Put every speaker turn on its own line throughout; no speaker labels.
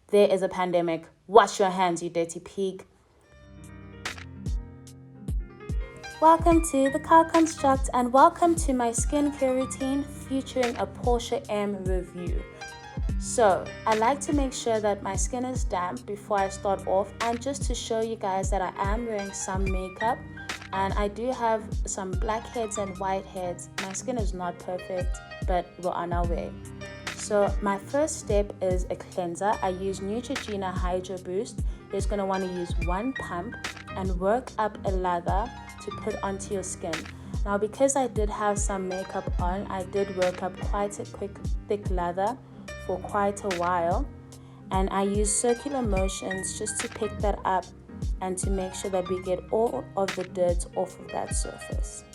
There is a pandemic. Wash your hands, you dirty pig. Welcome to the Car Construct and welcome to my skincare routine featuring a Portia M review. So, I like to make sure that my skin is damp before I start off, and just to show you guys that I am wearing some makeup and I do have some blackheads and whiteheads. My skin is not perfect, but we're on our way. So my first step is a cleanser. I use Neutrogena Hydro Boost. You're just going to want to use one pump and work up a lather to put onto your skin. Now, because I did have some makeup on, I did work up quite a thick lather for quite a while, and I use circular motions just to pick that up and to make sure that we get all of the dirt off of that surface.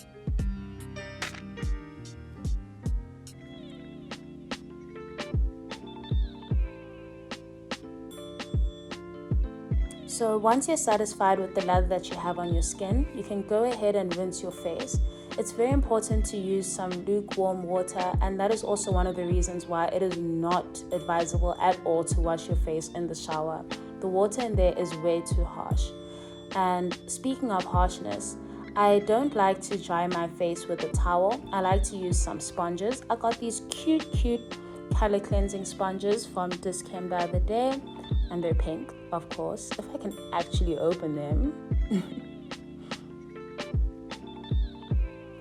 So once you're satisfied with the lather that you have on your skin, you can go ahead and rinse your face. It's very important to use some lukewarm water, and that is also one of the reasons why it is not advisable at all to wash your face in the shower. The water in there is way too harsh. And speaking of harshness, I don't like to dry my face with a towel. I like to use some sponges. I got these cute color cleansing sponges from Dischem the other day, and they're pink, of course, if I can actually open them.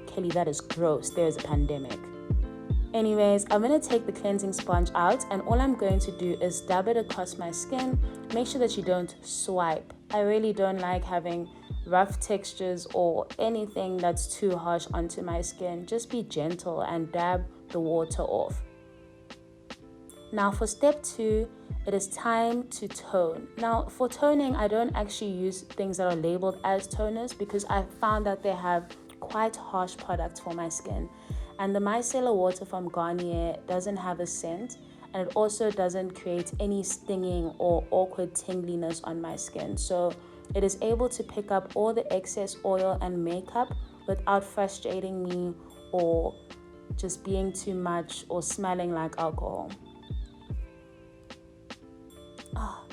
Kelly, that is gross. There's a pandemic. Anyways, I'm going to take the cleansing sponge out, and all I'm going to do is dab it across my skin. Make sure that you don't swipe. I really don't like having rough textures or anything that's too harsh onto my skin. Just be gentle and dab the water off. Now for step 2, it is time to tone. Now for toning, I don't actually use things that are labeled as toners because I found that they have quite harsh products for my skin. And the micellar water from Garnier doesn't have a scent, and it also doesn't create any stinging or awkward tingliness on my skin. So it is able to pick up all the excess oil and makeup without frustrating me or just being too much or smelling like alcohol. Oh,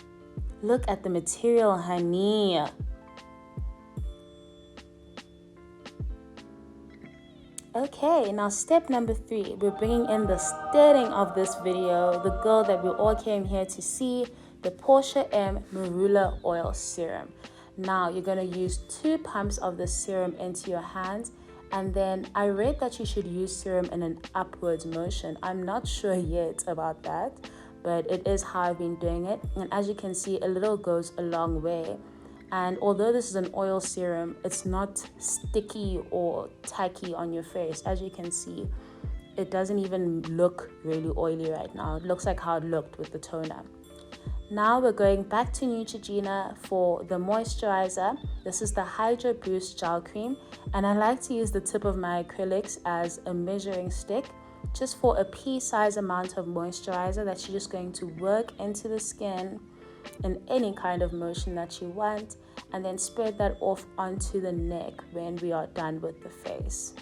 look at the material, honey. Okay, now step number 3, we're bringing in the starting of this video, the girl that we all came here to see, the Portia M Marula oil serum. Now you're going to use 2 pumps of the serum into your hands, and then I read that you should use serum in an upwards motion. I'm not sure yet about that, but it is how I've been doing it, and as you can see, a little goes a long way. And although this is an oil serum, it's not sticky or tacky on your face. As you can see, it doesn't even look really oily right now. It looks like how it looked with the toner. Now we're going back to Neutrogena for the moisturizer. This is the Hydro Boost Gel Cream, and I like to use the tip of my acrylics as a measuring stick just for a pea-size amount of moisturizer that you're just going to work into the skin in any kind of motion that you want, and then spread that off onto the neck when we are done with the face.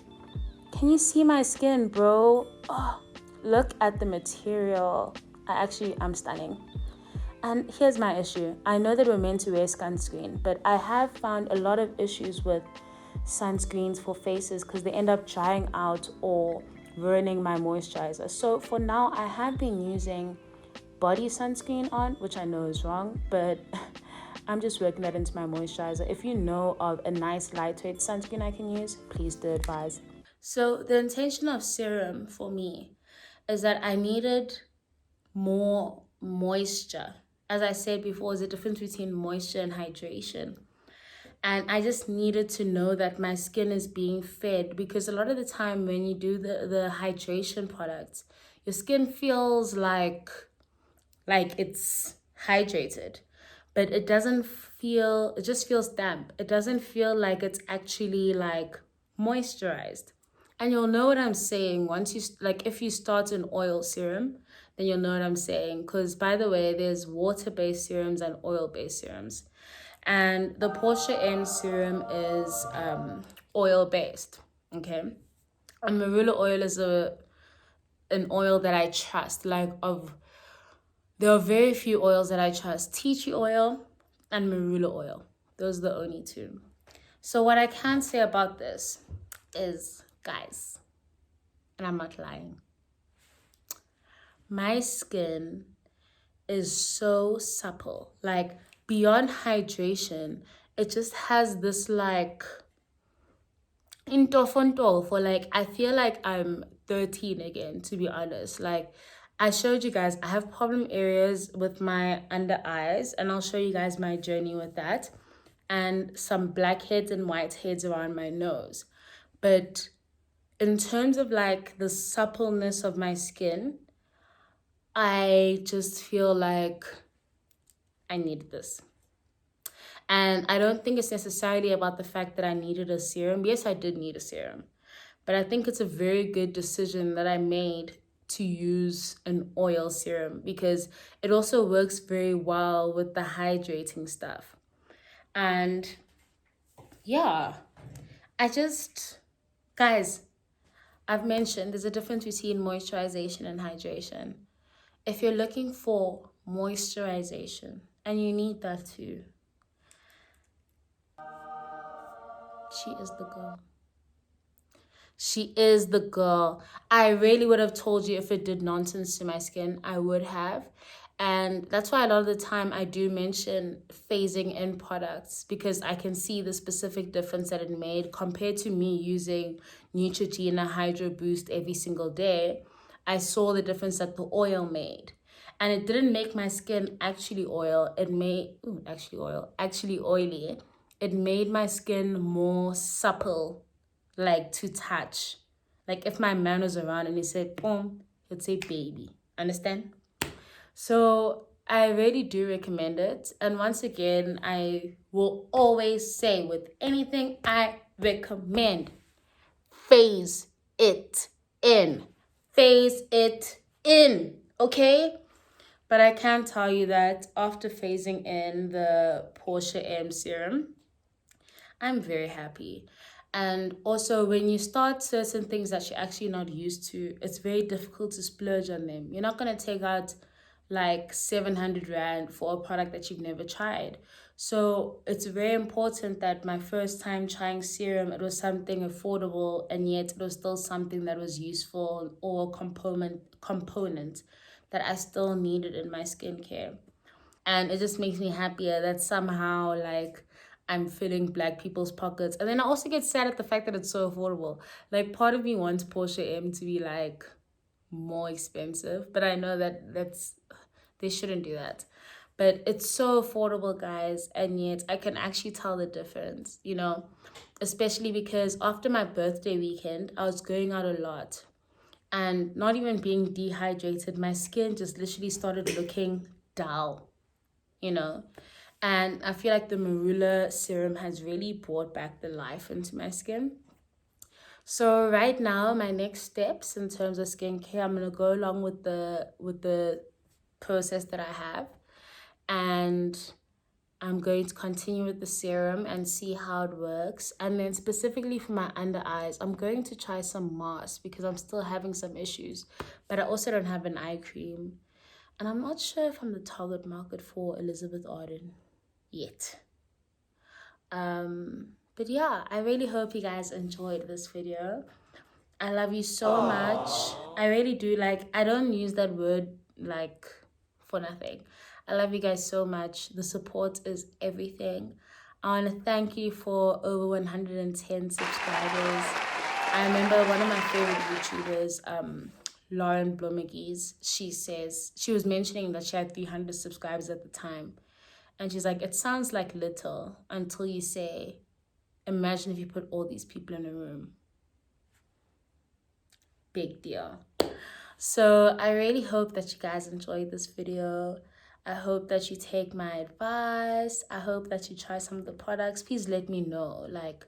Can you see my skin, bro? Oh, look at the material. I'm stunning. And here's my issue. I know that we're meant to wear sunscreen, but I have found a lot of issues with sunscreens for faces because they end up drying out or ruining my moisturizer. So for now, I have been using body sunscreen on, which I know is wrong, but I'm just working that into my moisturizer. If you know of a nice lightweight sunscreen I can use, please do advise. So the intention of serum for me is that I needed more moisture. As I said before, there's a difference between moisture and hydration. And I just needed to know that my skin is being fed, because a lot of the time when you do the hydration products, your skin feels like it's hydrated, but it just feels damp. It doesn't feel like it's actually like moisturized. And you'll know what I'm saying once if you start an oil serum, then you'll know what I'm saying. Because by the way, there's water-based serums and oil-based serums. And the Portia M serum is oil-based, okay? And Marula oil is an oil that I trust, There are very few oils that I trust. Tea tree oil and marula oil. Those are the only two. So what I can say about this is, guys, and I'm not lying, my skin is so supple. Like, beyond hydration, it just has this like into for like, I feel like I'm 13 again, to be honest. Like, I showed you guys I have problem areas with my under eyes, and I'll show you guys my journey with that, and some blackheads and whiteheads around my nose. But in terms of like the suppleness of my skin, I just feel like I need this. And I don't think it's necessarily about the fact that I needed a serum. Yes, I did need a serum. But I think it's a very good decision that I made to use an oil serum, because it also works very well with the hydrating stuff. And yeah, guys, I've mentioned there's a difference between moisturization and hydration. If you're looking for moisturization, and you need that too, she is the girl. She is the girl. I really would have told you if it did nonsense to my skin. I would have. And that's why a lot of the time I do mention phasing in products, because I can see the specific difference that it made compared to me using Neutrogena Hydro Boost every single day. I saw the difference that the oil made. And it didn't make my skin actually oily. It made my skin more supple, like to touch. Like if my man was around and he said, boom, he'd say baby. Understand? So I really do recommend it. And once again, I will always say with anything I recommend, phase it in. Phase it in. Okay? But I can tell you that after phasing in the Portia M serum, I'm very happy. And also, when you start certain things that you're actually not used to, it's very difficult to splurge on them. You're not going to take out like 700 Rand for a product that you've never tried. So it's very important that my first time trying serum, it was something affordable, and yet it was still something that was useful, or component that I still needed in my skincare. And it just makes me happier that somehow like I'm filling Black people's pockets. And then I also get sad at the fact that it's so affordable. Like, part of me wants Portia M to be like more expensive, but I know that they shouldn't do that. But it's so affordable, guys, and yet I can actually tell the difference, you know, especially because after my birthday weekend, I was going out a lot, and not even being dehydrated, my skin just literally started looking dull, you know. And I feel like the Marula serum has really brought back the life into my skin. So right now, my next steps in terms of skincare, I'm gonna go along with the process that I have, and I'm going to continue with the serum and see how it works. And then specifically for my under eyes, I'm going to try some masks because I'm still having some issues, but I also don't have an eye cream. And I'm not sure if I'm the target market for Elizabeth Arden yet. But yeah, I really hope you guys enjoyed this video. I love you so much. I really do. Like, I don't use that word like for nothing. I love you guys so much. The support is everything. I want to thank you for over 110 subscribers. I remember one of my favorite YouTubers, Lauren Blomigies, she was mentioning that she had 300 subscribers at the time. And she's like, it sounds like little until you say, imagine if you put all these people in a room. Big deal. So I really hope that you guys enjoyed this video. I hope that you take my advice. I hope that you try some of the products. Please let me know. Like,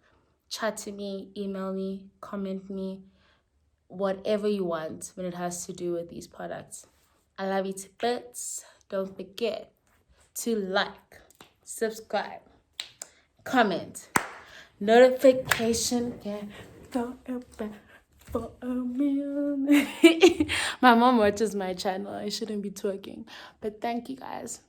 chat to me, email me, comment me, whatever you want when it has to do with these products. I love you to bits. Don't forget to like, subscribe, comment, notification, yeah, for a meal. My mom watches my channel. I shouldn't be twerking. But thank you guys.